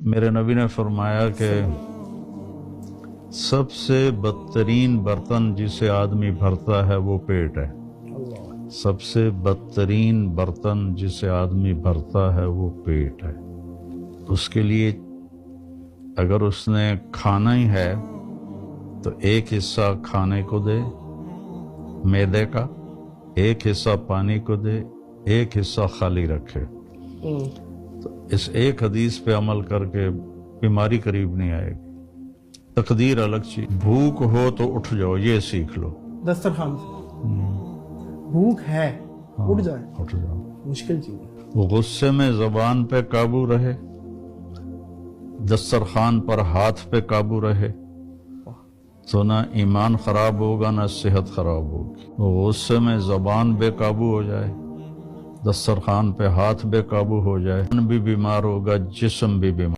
میرے نبی نے فرمایا کہ سب سے بدترین برتن جسے آدمی بھرتا ہے وہ پیٹ ہے۔ سب سے بدترین برتن جسے آدمی بھرتا ہے وہ پیٹ ہے۔ اس کے لیے اگر اس نے کھانا ہی ہے تو ایک حصہ کھانے کو دے معدے کا، ایک حصہ پانی کو دے، ایک حصہ خالی رکھے۔ تو اس ایک حدیث پہ عمل کر کے بیماری قریب نہیں آئے گی۔ تقدیر الگ چیز، بھوک ہو تو اٹھ جاؤ، یہ سیکھ لو۔ دسترخوان سے بھوک ہے اٹھ جائے، اٹھ جاؤ۔ مشکل چیز ہے۔ وہ غصے میں زبان پہ قابو رہے، دسترخوان پر ہاتھ پہ قابو رہے تو نہ ایمان خراب ہوگا نہ صحت خراب ہوگی۔ وہ غصے میں زبان بے قابو ہو جائے، دسترخوان پہ ہاتھ بے قابو ہو جائے، من بھی بیمار ہوگا، جسم بھی بیمار۔